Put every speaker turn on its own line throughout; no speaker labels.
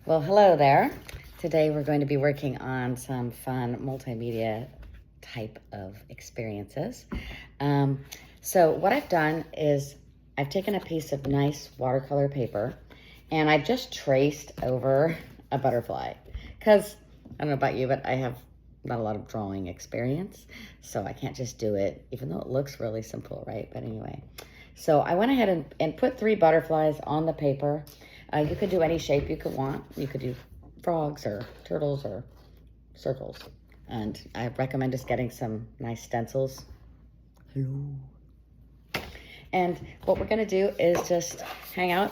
Well, hello there. Today we're going to be working on some fun multimedia type of experiences. So what I've done is I've taken a piece of nice watercolor paper and I've just traced over a butterfly because I don't know about you, but I have not a lot of drawing experience, so I can't just do it, even though it looks really simple, right? But anyway, so I went ahead and put 3 butterflies on the paper. You could do any shape you could want. You could do frogs or turtles or circles. And I recommend just getting some nice stencils. Hello. And what we're gonna do is just hang out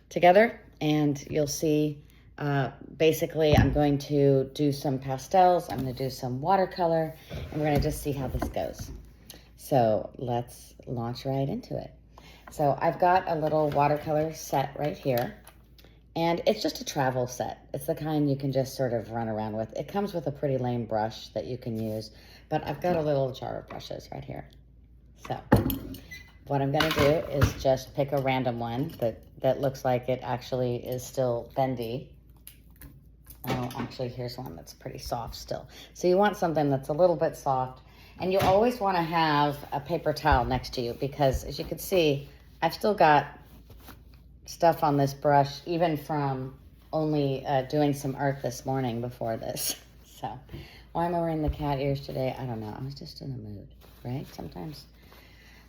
together, and you'll see, basically I'm going to do some pastels, I'm gonna do some watercolor, and we're gonna just see how this goes. So let's launch right into it. So I've got a little watercolor set right here. And it's just a travel set. It's the kind you can just sort of run around with. It comes with a pretty lame brush that you can use, but I've got a little jar of brushes right here. So what I'm gonna do is just pick a random one that looks like it actually is still bendy. Oh, actually here's one that's pretty soft still. So you want something that's a little bit soft, and you always wanna have a paper towel next to you because, as you can see, I've still got stuff on this brush, even from only doing some art this morning before this. So why am I wearing the cat ears today? I don't know. I was just in the mood, right? Sometimes.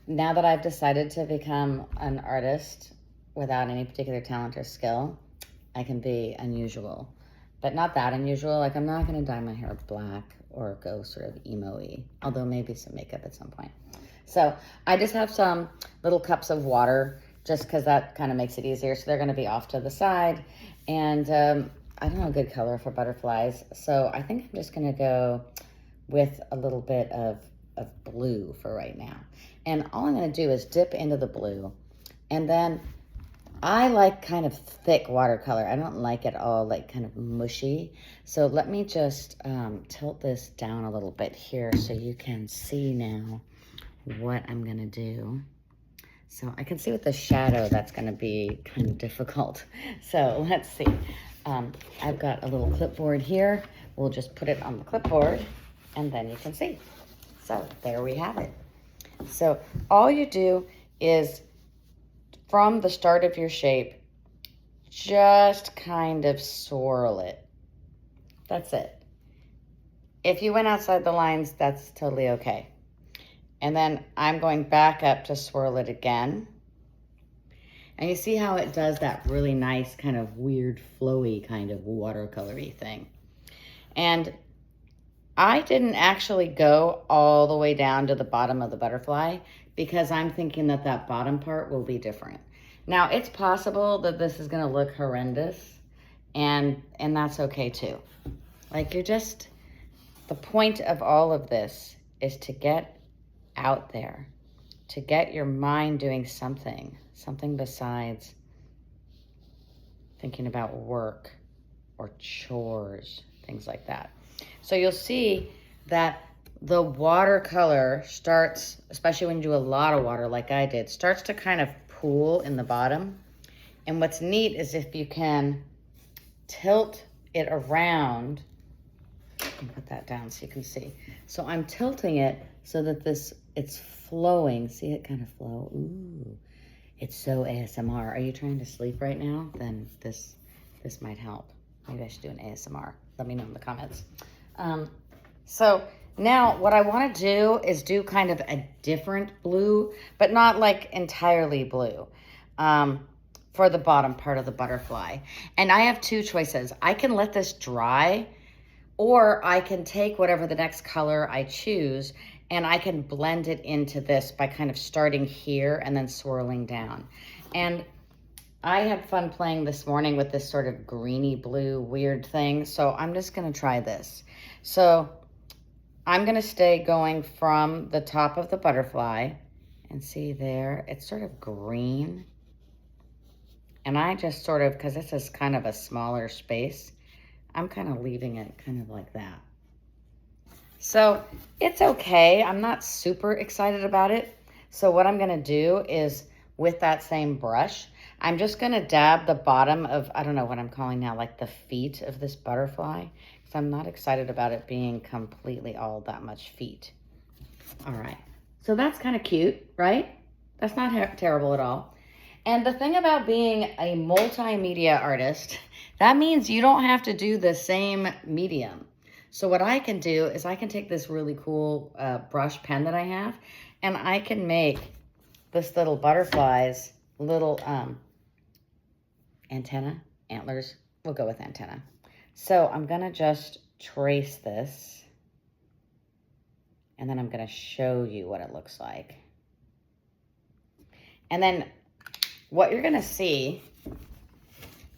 Now that I've decided to become an artist without any particular talent or skill, I can be unusual, but not that unusual. Like, I'm not going to dye my hair black or go sort of emo-y, although maybe some makeup at some point. So I just have some little cups of water, just because that kind of makes it easier. So they're going to be off to the side. And I don't know a good color for butterflies. So I think I'm just going to go with a little bit of blue for right now. And all I'm going to do is dip into the blue. And then I like kind of thick watercolor. I don't like it all like kind of mushy. So let me just tilt this down a little bit here so you can see now what I'm going to do. So I can see with the shadow that's going to be kind of difficult. So let's see. I've got a little clipboard here. We'll just put it on the clipboard and then you can see. So there we have it. So all you do is, from the start of your shape, just kind of swirl it. That's it. If you went outside the lines, that's totally okay. And then I'm going back up to swirl it again. And you see how it does that really nice kind of weird flowy kind of watercolory thing. And I didn't actually go all the way down to the bottom of the butterfly because I'm thinking that that bottom part will be different. Now, it's possible that this is gonna look horrendous, and that's okay too. Like, the point of all of this is to get out there, to get your mind doing something besides thinking about work or chores, things like that. So you'll see that the watercolor starts, especially when you do a lot of water like I did, starts to kind of pool in the bottom. And what's neat is if you can tilt it around, and put that down so you can see. So I'm tilting it so that it's flowing. See it kind of flow? Ooh, it's so ASMR. Are you trying to sleep right now? Then this might help. Maybe I should do an ASMR. Let me know in the comments. So now what I want to do is do kind of a different blue, but not like entirely blue, for the bottom part of the butterfly. And I have 2 choices. I can let this dry, or I can take whatever the next color I choose and I can blend it into this by kind of starting here and then swirling down. And I had fun playing this morning with this sort of greeny blue weird thing. So I'm just gonna try this. So I'm gonna stay going from the top of the butterfly, and see there, it's sort of green. And I just sort of, because this is kind of a smaller space, I'm kind of leaving it kind of like that. So it's okay. I'm not super excited about it. So what I'm going to do is, with that same brush, I'm just going to dab the bottom of, I don't know what I'm calling now, like the feet of this butterfly. Because I'm not excited about it being completely all that much feet. All right. So that's kind of cute, right? That's not terrible at all. And the thing about being a multimedia artist, that means you don't have to do the same medium. So what I can do is I can take this really cool brush pen that I have, and I can make this little butterfly's little antenna, antlers. We'll go with antenna. So I'm going to just trace this, and then I'm going to show you what it looks like. And then what you're going to see,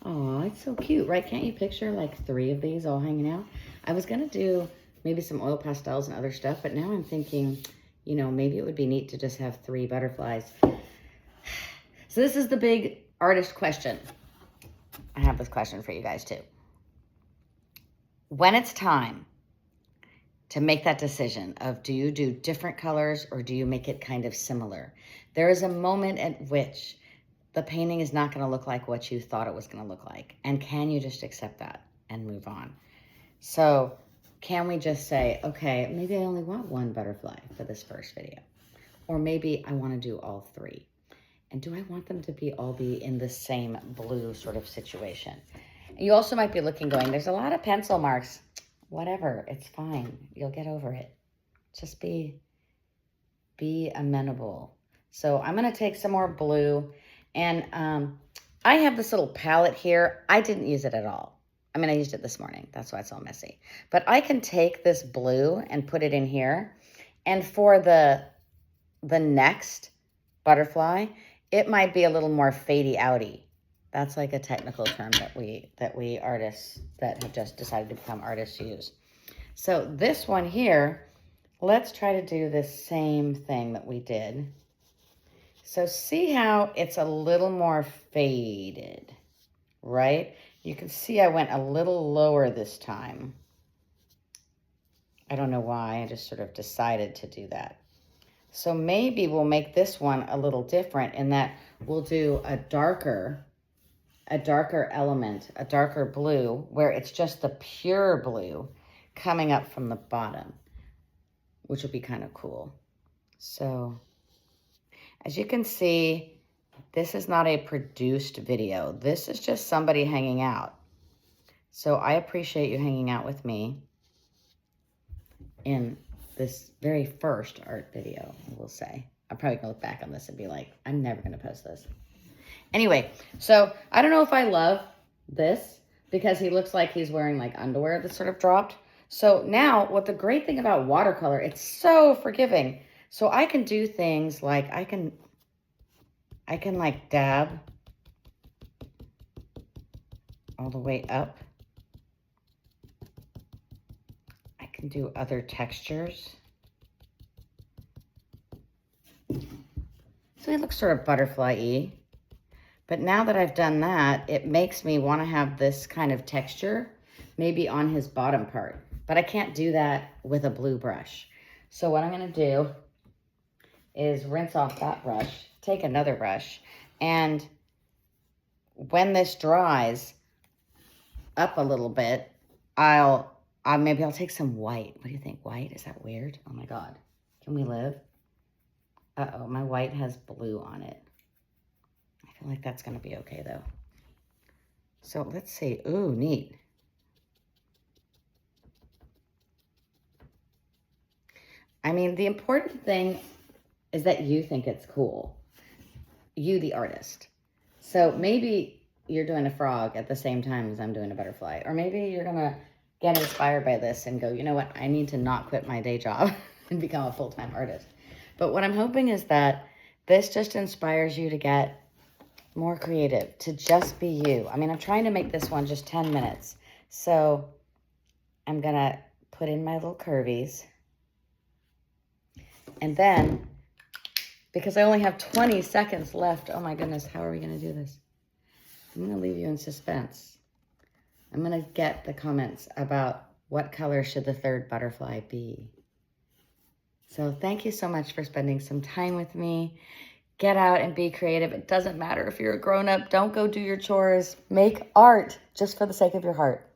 oh, it's so cute, right? Can't you picture like 3 of these all hanging out? I was going to do maybe some oil pastels and other stuff, but now I'm thinking, you know, maybe it would be neat to just have 3 butterflies. So this is the big artist question. I have this question for you guys too. When it's time to make that decision of do you do different colors or do you make it kind of similar? There is a moment at which the painting is not going to look like what you thought it was going to look like. And can you just accept that and move on? So can we just say, okay, maybe I only want 1 butterfly for this first video. Or maybe I want to do all 3. And do I want them to all be in the same blue sort of situation? You also might be looking going, there's a lot of pencil marks. Whatever, it's fine. You'll get over it. Just be amenable. So I'm going to take some more blue. And I have this little palette here. I didn't use it at all. I mean, I used it this morning. That's why it's all messy. But I can take this blue and put it in here. And for the next butterfly, it might be a little more fadey outy. That's like a technical term that we artists that have just decided to become artists use. So this one here, let's try to do the same thing that we did. So see how it's a little more faded, right? You can see I went a little lower this time. I don't know why, I just sort of decided to do that. So maybe we'll make this one a little different in that we'll do a darker element, a darker blue, where it's just the pure blue coming up from the bottom, which would be kind of cool. So as you can see, this is not a produced video. This is just somebody hanging out. So I appreciate you hanging out with me in this very first art video, I will say. I'm probably gonna look back on this and be like, I'm never gonna post this. Anyway, so I don't know if I love this because he looks like he's wearing like underwear that's sort of dropped. So now what the great thing about watercolor, it's so forgiving. So I can do things like I can like dab all the way up. I can do other textures. So it looks sort of butterfly-y. But now that I've done that, it makes me want to have this kind of texture maybe on his bottom part. But I can't do that with a blue brush. So what I'm going to do is rinse off that brush, take another brush, and when this dries up a little bit, maybe I'll take some white. What do you think? White? Is that weird? Oh my God. Can we live? Uh-oh, my white has blue on it. I feel like that's going to be okay though. So let's see. Ooh, neat. I mean, the important thing is that you think it's cool. You, the artist. So maybe you're doing a frog at the same time as I'm doing a butterfly. Or maybe you're going to get inspired by this and go, you know what? I need to not quit my day job and become a full-time artist. But what I'm hoping is that this just inspires you to get more creative, to just be you. I mean, I'm trying to make this one just 10 minutes. So I'm going to put in my little curvies. And then, because I only have 20 seconds left, oh my goodness, how are we going to do this? I'm going to leave you in suspense. I'm going to get the comments about what color should the third butterfly be. So thank you so much for spending some time with me. Get out and be creative. It doesn't matter if you're a grown-up. Don't go do your chores. Make art just for the sake of your heart.